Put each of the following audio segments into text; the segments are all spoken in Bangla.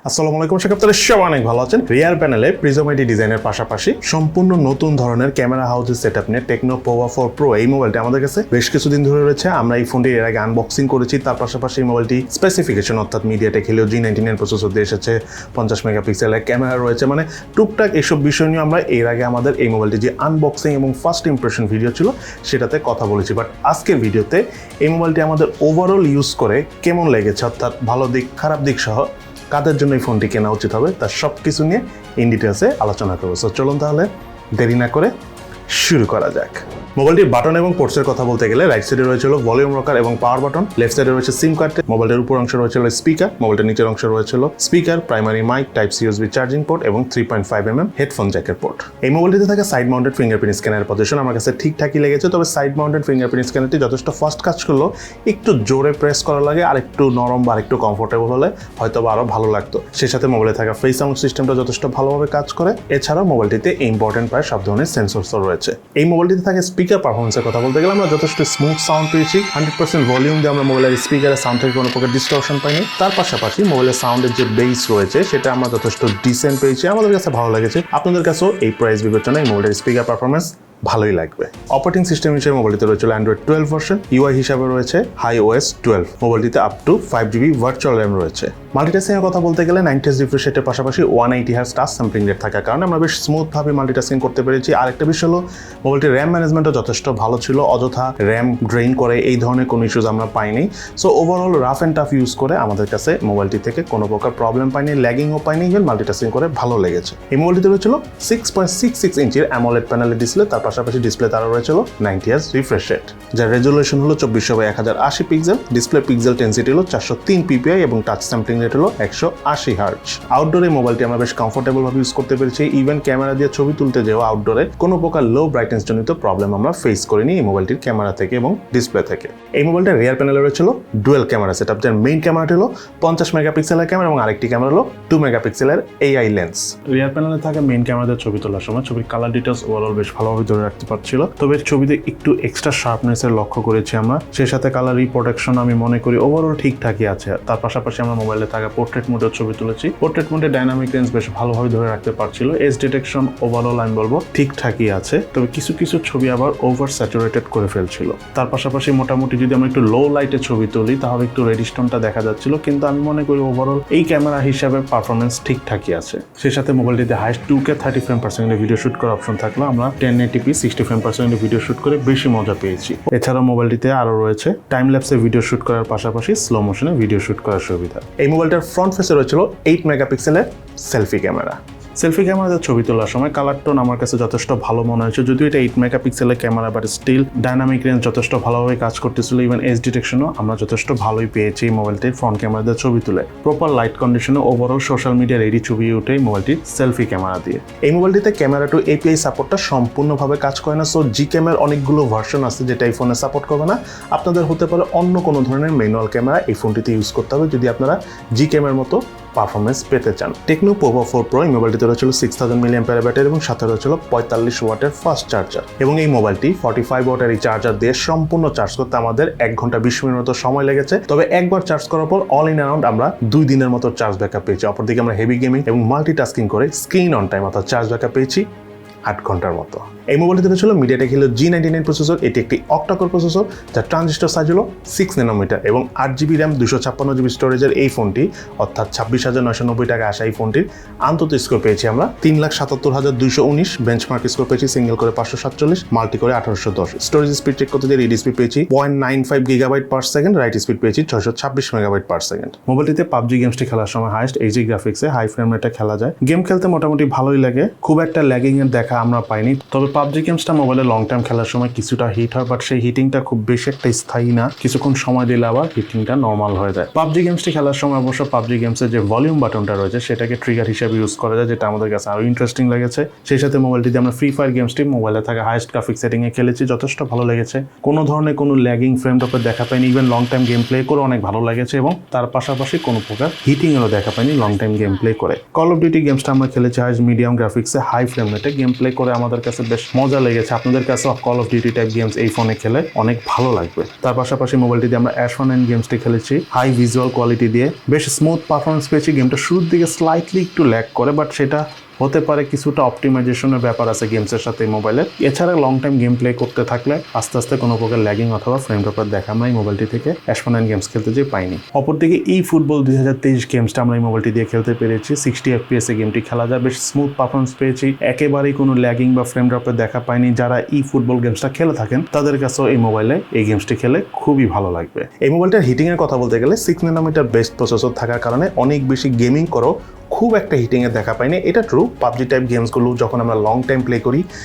আসসালামু আলাইকুম, আশা করি আপনারা সবাই অনেক ভালো আছেন। রিয়ার প্যানেলে প্রিজমেটি ডিজাইনের পাশাপাশি সম্পূর্ণ নতুন ধরনের ক্যামেরা হাউসের সেটআপ নিয়ে টেকনো পোভা 4 প্রো এই মোবাইলটি আমাদের কাছে বেশ কিছুদিন ধরে রয়েছে। আমরা এই ফোনটি এর আগে আনবক্সিং করেছি। তার পাশাপাশি এই মোবাইলটি স্পেসিফিকেশন অর্থাৎ MediaTek Helio G99 প্রসেসর দিয়ে এসেছে, 50 মেগাপিক্সেলের ক্যামেরা রয়েছে, মানে টুকটাক এইসব বিষয় নিয়ে আমরা এর আগে আমাদের এই মোবাইলটি যে আনবক্সিং এবং ফার্স্ট ইমপ্রেশন ভিডিও ছিল সেটাতে কথা বলেছি। বাট আজকের ভিডিওতে এই মোবাইলটি আমাদের ওভারঅল ইউজ করে কেমন লেগেছে, অর্থাৎ ভালো দিক খারাপ দিক সহ কাদের জন্য এই ফোনটি কেনা উচিত হবে তার সব কিছু নিয়ে ইন ডিটেলসে আলোচনা করবো। সো চলুন তাহলে দেরি না করে শুরু করা যাক। মোবাইলটির বাটন এবং পোর্টসের কথা বলতে গেলে রাইট সাইডে রয়েছিল ভলিউম রকার এবং পাওয়ার বাটন, লেফট সাইডে রয়েছে সিম কার্ড, মোবাইলের উপর অংশ রয়েছিল স্পিকার, মোবাইলটির নিচের অংশ রয়েছিল speaker, primary mic, type C USB charging port এবং 3.5mm হেডফোন জ্যাকের পোর্ট। এই মোবাইলটিতে থাকে side mounted fingerprint scanner position আমার কাছে ঠিকঠাকই লেগেছে, তবে সাইড মাউন্টেড ফিঙ্গারপ্রিন্ট স্ক্যানারটি যথেষ্ট ফাস্ট কাজ করলো, একটু জোরে প্রেস করা লাগে, আর একটু নরম বা একটু কমফোর্টেবল হলে হয়তো বা আরো ভালো লাগতো। সেই সাথে মোবাইলে থাকা ফেস সাউন্ড সিস্টেমটা যথেষ্ট ভালোভাবে কাজ করে। এছাড়াও মোবাইলটিতে ইম্পর্টেন্ট প্রায় সব ধরনের সেন্সরসও রয়েছে। এই মোবাইলটিতে থাকে স্পিকার পারফরমেন্সের কথা বলতে গেলে আমরা যথেষ্ট স্মুথ সাউন্ড পেয়েছি। 100% ভলিউম দিয়ে আমরা মোবাইলের স্পিকারের সাউন্ড থেকে কোনো প্রকার ডিস্টরশন পাইনি। তার পাশাপাশি মোবাইলের সাউন্ডের যে বেস রয়েছে সেটা আমরা যথেষ্ট ডিসেন্ট পেয়েছি, আমাদের কাছে ভালো লেগেছে। আপনাদের কাছেও এই প্রাইস বিবেচনায় মোবাইলের স্পিকার পারফরমেন্স ভালোই লাগবে। অপারেটিং সিস্টেম হিসেবে মোবাইলটিতে রয়েছে অ্যান্ড্রয়েড 12 ভার্সন, ইউআই হিসাবে রয়েছে iOS 12। মোবাইলটিতে up to 5GB virtual RAM রয়েছে। মাল্টিটাস্কিং এর কথা বলতে গেলে 90Hz রিফ্রেশ রেটের পাশাপাশি 180Hz টাচ স্যাম্পলিং রেট থাকার কারণে আমরা বেশ স্মুথভাবে মাল্টিটাস্কিং করতে পেরেছি। আরেকটা বিষয় হলো মোবাইলটির র্যাম ম্যানেজমেন্টও যথেষ্ট ভালো ছিল, অযথা র্যাম ড্রেইন করে এই ধরনের কোনো ইস্যুজ আমরা পাইনি। So overall rough and tough use করে আমাদের কাছে মোবাইলটি থেকে কোনো প্রকার প্রবলেম পাইনি, ল্যাগিংও পাইনি, ইভেন মাল্টিটাস্কিং করে ভালো লেগেছে। এই মোবাইলটিতে রয়েছিল 6.66 ইঞ্চির AMOLED প্যানেলের ডিসপ্লে, তার পাশাপাশি ডিসপ্লে তারা রয়েছিল 90Hz রিফ্রেশ রেট, যার রেজুলেশন হলো 2400x1080 pixel, display pixel density হলো 403 ppi এবং টাচ স্যাম্পলিং রেট হলো 180 Hz। আউটডোরে মোবাইলটি আমরা বেশ কমফোর্টেবল ভাবে ইউজ করতে পেরেছি। ইভেন ক্যামেরা দিয়ে ছবি তুলতে যেও আউটডোরে কোনো প্রকার লো ব্রাইটনেস জনিত প্রবলেম আমরা ফেস করিনি এই মোবাইলটির ক্যামেরা থেকে এবং ডিসপ্লে থেকে। এই মোবাইলটার রিয়ার প্যানেলে রয়েছিল ডুয়েল ক্যামেরা সেটআপ, যার মেইন ক্যামেরাটি হলো 50 মেগাপিক্সেলের ক্যামেরা এবং আরেকটি ক্যামেরা হলো 2 মেগাপিক্সেলের AI লেন্স। রিয়ার প্যানেলে থাকা মেইন ক্যামেরা দিয়ে ছবি তোলার সময় ছবির কালার ডিটেলস ওভারঅল বেশ ভালোভাবে ধরে রাখতে পারছিল, তবে ছবিতে একটু এক্সট্রা শার্পনেসের লক্ষ্য করেছি আমরা। সেই সাথে কালার রিপ্রোটেকশন আমি মনে করি ওভারঅল ঠিকঠাকই আছে। তার পাশাপাশি আমরা মোবাইলে থাকা পোর্ট্রেট মোডের ছবি তুলেছি, পোর্ট্রেট মোডে ডাইনামিক রেঞ্জ বেশ ভালোভাবে ধরে রাখতে পারছিল। এজ ডিটেকশন ওভারঅল আমি বলবো ঠিকঠাকই আছে, তবে কিছু কিছু ছবি আবার ওভার স্যাচুরেটেড করে ফেলছিল। তার পাশাপাশি মোটামুটি যদি আমরা একটু লো লাইটে ছবি তুলি তাহলে একটু রেডিস্টোনটা দেখা যাচ্ছিল, কিন্তু আমি মনে করি ওভারঅল এই ক্যামেরা হিসাবে পারফরমেন্স ঠিকঠাকই আছে। সেই সাথে মোবাইলটিতে হাইস্ট 2K 30 ফ্রেম পার সেকেন্ডে ভিডিও শুট করার অপশন থাকলো, আমরা 1080p 60 ফ্রেম পার সেকেন্ডে ভিডিও শুট করে বেশি মজা পেয়েছি। এছাড়াও মোবাইলটিতে আরো রয়েছে টাইম ল্যাপসে ভিডিও শুট করার পাশাপাশি স্লো মোশনে ভিডিও শুট করার সুবিধা। এই মোবাইলটার ফ্রন্ট ফেসে রয়েছিল 8 মেগাপিক্সেলের সেলফি ক্যামেরা। সেলফি ক্যামেরাতে ছবি তোলার সময় কালার টোন আমার কাছে যথেষ্ট ভালো মনে হয়েছে, যদিও এটা 8 মেগাপিক্সেলের camera, but still dynamic range যথেষ্ট ভালোভাবে কাজ করতেছিল। ইভেন এজ ডিটেকশনও আমরা যথেষ্ট ভালোই পেয়েছি এই মোবাইলটির ফ্রন্ট ক্যামেরাতে ছবি তুলে। প্রপার লাইট কন্ডিশনে ওভারঅল সোশ্যাল মিডিয়া রেডি ছবি উঠে মোবাইলটির সেলফি ক্যামেরা দিয়ে। এই মোবাইলটিতে ক্যামেরা টু API সাপোর্টটা সম্পূর্ণভাবে কাজ করে না। সো GCAM এর অনেকগুলো ভার্সন আছে যেটা এই ফোনে সাপোর্ট করবে না। আপনাদের হতে পারে অন্য কোনো ধরনের ম্যানুয়াল ক্যামেরা এই ফোনটিতে ইউজ করতে হবে যদি আপনারা GCAM এর মতো পারফরমেন্স পেতে চান। টেকনো পোভা 4 প্রো এই মোবাইলটিতে রয়েছিল 6000 mAh ব্যাটারি এবং সাথে রয়েছিল 45 ওয়াটের ফাস্ট চার্জার, এবং এই মোবাইলটি 45 ওয়াটের এই চার্জার দিয়ে সম্পূর্ণ চার্জ করতে আমাদের 1 ঘন্টা 20 মিনিট মতো সময় লেগেছে। তবে একবার চার্জ করার পর অল ইন অ্যারাউন্ড আমরা 2 দিনের মতো চার্জ ব্যাকআপ পেয়েছি। অপরদিকে আমরা হেভি গেমিং এবং মাল্টিটাস্কিং করে স্ক্রিন অন টাইম অর্থাৎ চার্জ ব্যাকআপ পেয়েছি 8 ঘন্টার মতো। এই মোবাইলটিতে রয়েছিল MediaTek Helio G99 প্রসেসর। এটি একটি অক্টা-কোর প্রসেসর, যার ট্রানজিস্টর সাইজ হলো 6 ন্যানোমিটার এবং 8GB র্যাম 256GB স্টোরেজের এই ফোনটি অর্থাৎ 26,990 টাকা আসা এই ফোনটির আন্তত স্কোর পেয়েছি আমরা 3,77,219, বেঞ্চমার্ক স্কোর পেয়েছি সিঙ্গেল করে 547, মাল্টি করে 1810। স্টোরেজ স্পিড চেক করতে গিয়ে রিড স্পিড পেয়েছি 0.95 GB per second, right speed পেয়েছি 626 মেগাবাইট পার সেকেন্ড। মোবাইলটিতে PUBG গেমসটি খেলার সময় হাইস্ট HD গ্রাফিক্সে হাই ফ্রেম রেটে খেলা যায়। গেম খেলতে মোটামুটি ভালোই লাগে, খুব একটা ল্যাগিং এর দেখা আমরা পাইনি। তবে PUBG গেমসটা মোবাইলে লং টাইম খেলার সময় কিছুটা হিট হয়, বাট সেই হিটিংটা খুব বেশি একটা স্থায়ী না, কিছুক্ষণ সময় দিলে আবার হিটিংটা নর্মাল হয়ে যায়। PUBG গেমসটি খেলার সময় অবশ্য PUBG গেমসের যে ভলিউম বাটনটা রয়েছে সেটাকে ট্রিগার হিসেবে ইউজ করা যায়, যেটা আমাদের কাছে আরো ইন্টারেস্টিং লেগেছে। সেই সাথে মোবাইলটিতে আমরা ফ্রি ফায়ার গেমসটি মোবাইলে থাকা হাইস্ট গ্রাফিক সেটিং এ খেলেছি, যথেষ্ট ভালো লেগেছে। কোনো ধরনের কোনো ল্যাগিং ফ্রেম ড্রপের দেখা পাইনি, even long time game play করে অনেক ভালো লেগেছে এবং তার পাশাপাশি কোনো প্রকার হিটিং এরও দেখা পাইনি লং টাইম গেম প্লে করে। কল অফ ডিউটি গেমসটা আমরা খেলেছি হাইস্ট মিডিয়াম গ্রাফিক্সে হাই ফ্রেম রেটে গেম প্লে করে আমাদের কাছে বেশ বেশ মজা লেগেছে। আপনাদের কাছে call of duty type games এই ফোনে খেলে অনেক ভালো লাগবে। তার পাশাপাশি মোবাইলটি দিয়ে আমরা F1N গেমসটি খেলেছি হাই ভিজুয়াল কোয়ালিটি দিয়ে, বেশ স্মুথ পারফরমেন্স পেয়েছি। গেমটা শুরুর দিকে স্লাইটলি একটু ল্যাগ করে, বাট সেটা হতে পারে কিছুটা অপটিমাইজেশনের ব্যাপার আছে গেমসের সাথে মোবাইলের। এছাড়া লং টাইম গেম প্লে করতে থাকলে আস্তে আস্তে কোনো প্রকার ল্যাগিং অথবা ফ্রেম ড্রপের দেখা আমরা এই মোবাইলটি থেকে F1N গেমস খেলতে যে পাইনি। অপরদিকে এই ফুটবল 2023 গেমসটা আমরা এই মোবাইলটি দিয়ে খেলতে পেরেছি। 60 FPS এ গেমটি খেলা যায়, বেশ স্মুথ পারফরমেন্স পেয়েছি, একেবারেই কোনো ল্যাগিং বা ফ্রেম ড্রপের দেখা পাইনি। যারা এই ফুটবল গেমসটা খেলে থাকেন তাদের কাছেও এই মোবাইলে এই গেমসটি খেলে খুবই ভালো লাগবে। এই মোবাইলটার হিটিং এর কথা বলতে গেলে 6 ন্যানোমিটার বেস্ট প্রসেসর থাকার কারণে অনেক বেশি গেমিং করো খুব একটা হিটিংয়ের দেখা পাইনি। এটা ট্রু, পাবজি টাইপ গেমসগুলো যখন আমরা লং টাইম প্লে করি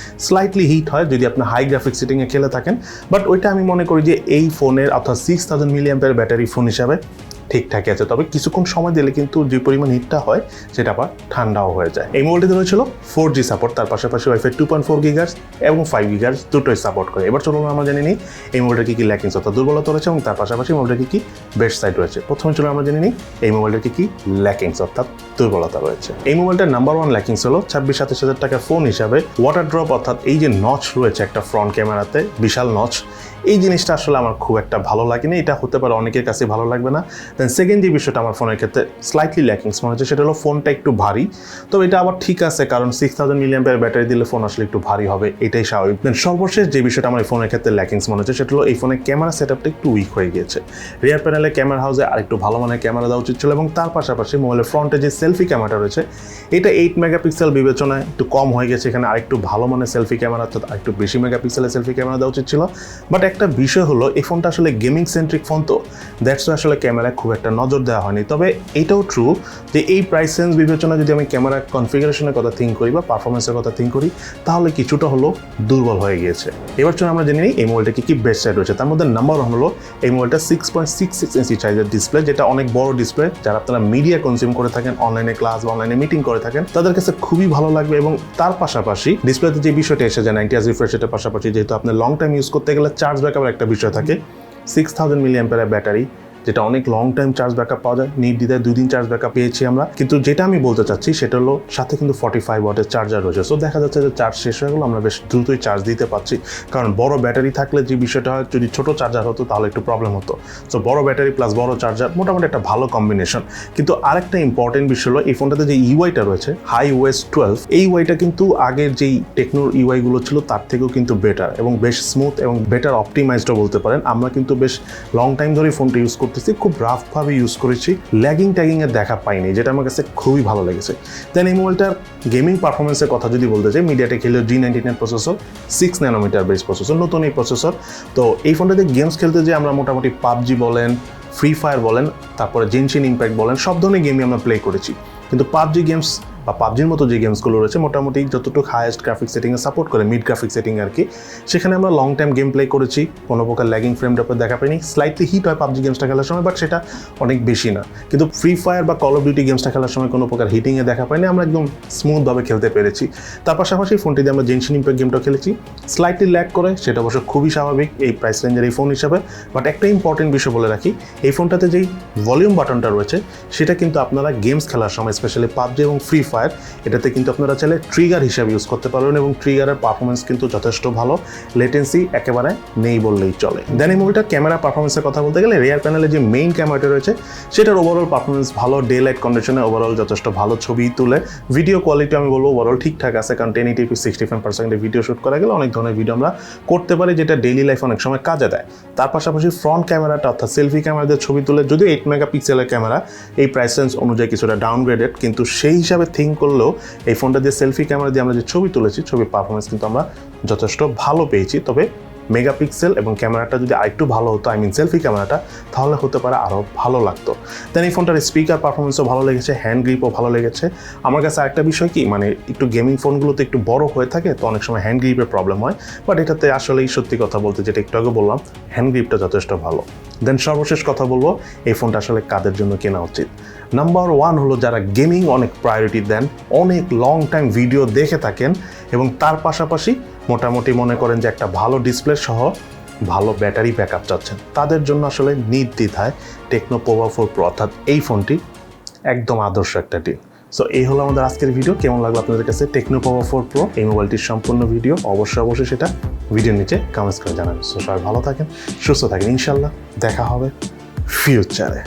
স্লাইটলি হিট হয় যদি আপনি হাই গ্রাফিক সেটিংয়ে খেলে থাকেন, বাট ওইটা আমি মনে করি যে এই ফোনের অর্থাৎ 6000 mAh ব্যাটারি ফোন হিসাবে ঠিকঠাকই আছে। তবে কিছুক্ষণ সময় দিলে কিন্তু যে পরিমাণ হিটটা হয় সেটা আবার ঠান্ডাও হয়ে যায়। এই মোবাইলটিতে রয়েছিল 4G সাপোর্ট, তার পাশাপাশি ওয়াইফাই 2.4 GHz এবং 5 GHz দুটোই সাপোর্ট করে। এবার চলুন আমরা জেনে নিই এই মোবাইলটার কি ল্যাকিংস অর্থাৎ দুর্বলতা রয়েছে এবং তার পাশাপাশি মোবাইলটার কি বেস্ট সাইড রয়েছে। প্রথমে চলুন আমরা জেনে নিই এই মোবাইলটার কি ল্যাকিংস অর্থাৎ দুর্বলতা রয়েছে। এই মোবাইলটার নাম্বার 1 ল্যাকিংস হলো 26-27 টাকার ফোন হিসাবে ওয়াটার ড্রপ অর্থাৎ এই যে নচ রয়েছে একটা ফ্রন্ট ক্যামেরাতে বিশাল নচ, এই জিনিসটা আসলে আমার খুব একটা ভালো লাগেনি। এটা হতে পারে অনেকের কাছে ভালো লাগবে না। দেন সেকেন্ড যে বিষয়টা আমার ফোনের ক্ষেত্রে স্লাইটলি ল্যাকিংস মনে হচ্ছে সেটা হলো ফোনটা একটু ভারী। তো এটা আবার ঠিক আছে, কারণ 6000 mAh ব্যাটারি দিলে ফোন আসলে একটু ভারী হবে, এটাই স্বাভাবিক। দেন সর্বশেষ যে বিষয়টা আমার এই ফোনের ক্ষেত্রে ল্যাকিংস মনে হচ্ছে সেটা হলো এই ফোনের ক্যামেরা সেটআপটা একটু উইক হয়ে গিয়েছে। রিয়ার প্যানেলে ক্যামেরা হাউসে আরেকটু ভালো মানের ক্যামেরা দেওয়া উচিত ছিল এবং তার পাশাপাশি মোবাইলের ফ্রন্টে যে সেলফি ক্যামেরাটা রয়েছে এটা 8 মেগাপিক্সেল বিবেচনায় একটু কম হয়ে গেছে। এখানে আরেকটু ভালো মানের সেলফি ক্যামেরা অর্থাৎ আরেকটু বেশি মেগাপিক্সেলের সেলফি ক্যামেরা দেওয়া উচিত ছিল। বাট একটা বিষয় হলো এই ফোনটা আসলে গেমিং সেন্ট্রিক ফোন, তো দ্যাটস আসলে ক্যামেরায় খুব একটা নজর দেওয়া হয়নি। তবে এটাও ট্রু যে এই প্রাইস রেঞ্জ বিবেচনা যদি আমি ক্যামেরা কনফিগারেশনের কথা থিঙ্ক করি বা পারফরমেন্সের কথা থিঙ্ক করি তাহলে কিছুটা হলো দুর্বল হয়ে গিয়েছে। এবার চলুন আমরা জেনে নিই এই মোবাইলটা কি বেস্ট সাইড রয়েছে। তার মধ্যে নাম্বার 1 হলো এই মোবাইলটা 6.66 ইঞ্চি সাইজের ডিসপ্লে, যেটা অনেক বড় ডিসপ্লে। যারা আপনারা মিডিয়া কনজিউম করে থাকেন, অনলাইনে ক্লাস বা অনলাইনে মিটিং করে থাকেন, তাদের কাছে খুবই ভালো লাগবে। এবং তার পাশাপাশি ডিসপ্লেতে যে বিষয়টা এসে যায় 90 Hz রিফ্রেশ রেটের পাশাপাশি যেহেতু আপনি লং টাইম ইউজ করতে গেলে চার্জ ব্যাকআপের একটা বিষয় থাকে, 6000 mAh ব্যাটারি যেটা অনেক লং টাইম চার্জ ব্যাকআপ পাওয়া যায়, নির্দ্বিধায় 2 দিন চার্জ ব্যাকআপ পেয়েছি আমরা। কিন্তু যেটা আমি বলতে চাচ্ছি সেটা হলো সাথে কিন্তু 45 ওয়াটের চার্জার রয়েছে। সো দেখা যাচ্ছে যে চার্জ শেষ হয়ে গেলো আমরা বেশ দ্রুতই চার্জ দিতে পারছি, কারণ বড় ব্যাটারি থাকলে যে বিষয়টা হয় যদি ছোট চার্জার হতো তাহলে একটু প্রবলেম হতো। সো বড় ব্যাটারি প্লাস বড় চার্জার মোটামুটি একটা ভালো কম্বিনেশন। কিন্তু আরেকটা ইম্পর্টেন্ট বিষয় হলো এই ফোনটাতে যে ইউআইটা রয়েছে হাই ওএস 12, এই ইউআইটা কিন্তু আগের যেই টেকনোর ইউআইগুলো ছিল তার থেকেও কিন্তু বেটার এবং বেশ স্মুথ এবং বেটার অপটিমাইজডও বলতে পারেন। আমরা কিন্তু বেশ লং টাইম ধরে ফোনটা ইউজ করতেছি, খুব রাফ ভাবে ইউজ করেছি, ল্যাগিং ট্যাগিং এর দেখা পাইনি, যেটা আমার কাছে খুবই ভালো লেগেছে। দেন এই মোবাইলটার গেমিং পারফরমেন্সের কথা যদি বলতে চাই, MediaTek Helio G99 processor, 6 nanometre base processor, নতুন এই প্রসেসর। তো এই ফোনটাতে গেমস খেলতে যে আমরা মোটামুটি PUBG বলেন, ফ্রি ফায়ার বলেন, তারপরে জেনশিন ইম্প্যাক্ট বলেন, সব ধরনের গেমই আমরা প্লে করেছি। কিন্তু PUBG গেমস বা পাবজির মতো যে গেমসগুলো রয়েছে মোটামুটি যতটুকু হাইয়েস্ট গ্রাফিক সেটিংয়ে সাপোর্ট করে, মিড গ্রাফিক সেটিং আর কি, সেখানে আমরা লং টাইম গেম প্লে করেছি, কোনো প্রকার ল্যাগিং ফ্রেম ড্রপের দেখা পাইনি। স্লাইটলি হিট হয় পাবজি গেমসটা খেলার সময়, বাট সেটা অনেক বেশি না। কিন্তু ফ্রি ফায়ার বা কল অফ ডিউটি গেমসটা খেলার সময় কোনো প্রকার হিটিংয়ে দেখা পাইনি, আমরা একদম স্মুথভাবে খেলতে পেরেছি। তার পাশাপাশি ফোনটি দিয়ে আমরা জেনশিন ইম্প্যাক্ট গেমটাও খেলেছি, স্লাইটলি ল্যাগ করে, সেটা অবশ্য খুবই স্বাভাবিক এই প্রাইস রেঞ্জের এই ফোন হিসাবে। বাট একটা ইম্পর্টেন্ট বিষয় বলে রাখি, এই ফোনটাতে যেই ভলিউম বাটনটা রয়েছে সেটা কিন্তু আপনারা গেমস খেলার সময় স্পেশালি পাবজি এবং ফ্রি ফায়ার এটাতে কিন্তু আপনারা চাইলে ট্রিগার হিসাবে ইউজ করতে পারবেন এবং ট্রিগারের পারফরমেন্স কিন্তু যথেষ্ট ভালো, লেটেন্সি একেবারে নেই বললেই চলে। দেন এই মোবাইলটার ক্যামেরা পারফরমেন্সের কথা বলতে গেলে রিয়ার প্যানেলে যে মেইন ক্যামেরাটা রয়েছে সেটার ওভারঅল পারফরমেন্স ভালো, ডে লাইট কন্ডিশনে ওভারঅল যথেষ্ট ভালো ছবি তুলে। ভিডিও কোয়ালিটি আমি বলবো ওভারঅল ঠিকঠাক আছে, কারণ 1080p 65% ভিডিও শ্যুট করা গেলে অনেক ধরনের ভিডিও আমরা করতে পারি, যেটা ডেইলি লাইফ অনেক সময় কাজে দেয়। তার পাশাপাশি ফ্রন্ট ক্যামেরাটা অর্থাৎ সেলফি ক্যামেরা দিয়ে ছবি তুলে, যদিও 8 মেগাপিক্সেলের ক্যামেরা এই প্রাইস রেঞ্জ অনুযায়ী কিছুটা ডাউনগ্রেডেড, কিন্তু সেই হিসাবে থিঙ্ক করলেও এই ফোনটা দিয়ে সেলফি ক্যামেরা দিয়ে আমরা যে ছবি তুলেছি ছবির পারফরমেন্স কিন্তু আমরা যথেষ্ট ভালো পেয়েছি। তবে মেগাপিক্সেল এবং ক্যামেরাটা যদি আরেকটু ভালো হতো, সেলফি ক্যামেরাটা, তাহলে হতে পারে আরও ভালো লাগতো। দেন এই ফোনটার স্পিকার পারফরমেন্সও ভালো লেগেছে, হ্যান্ড গ্রিপও ভালো লেগেছে। আমার কাছে আরেকটা বিষয় কি, একটু গেমিং ফোনগুলোতে একটু বড় হয়ে থাকে তো অনেক সময় হ্যান্ড গ্রিপের প্রবলেম হয়, বাট এটাতে আসলেই সত্যি কথা বলতে যেটা একটু আগে বললাম, হ্যান্ড গ্রিপটা যথেষ্ট ভালো। দেন সর্বশেষ কথা বলবো এই ফোনটা আসলে কাদের জন্য কেনা উচিত। নাম্বার 1 হলো যারা গেমিং অনেক প্রায়োরিটি দেন, অনেক লং টাইম ভিডিও দেখে থাকেন এবং তার পাশাপাশি মোটামুটি মনে করেন যে একটা ভালো ডিসপ্লে সহ ভালো ব্যাটারি ব্যাকআপ চাচ্ছেন, তাদের জন্য আসলে নির্দ্বিধায় টেকনো পোভা 4 প্রো অর্থাৎ এই ফোনটি একদম আদর্শ একটা ডিল। সো এই হলো আমাদের আজকের ভিডিও। কেমন লাগলো আপনাদের কাছে টেকনো পাওয়া 4 প্রো এই মোবাইলটির সম্পূর্ণ ভিডিও? অবশ্যই সেটা ভিডিওর নিচে কমেন্টস করে জানাবেন। সো সবাই ভালো থাকেন, সুস্থ থাকেন, ইনশাল্লাহ দেখা হবে ফিউচারে।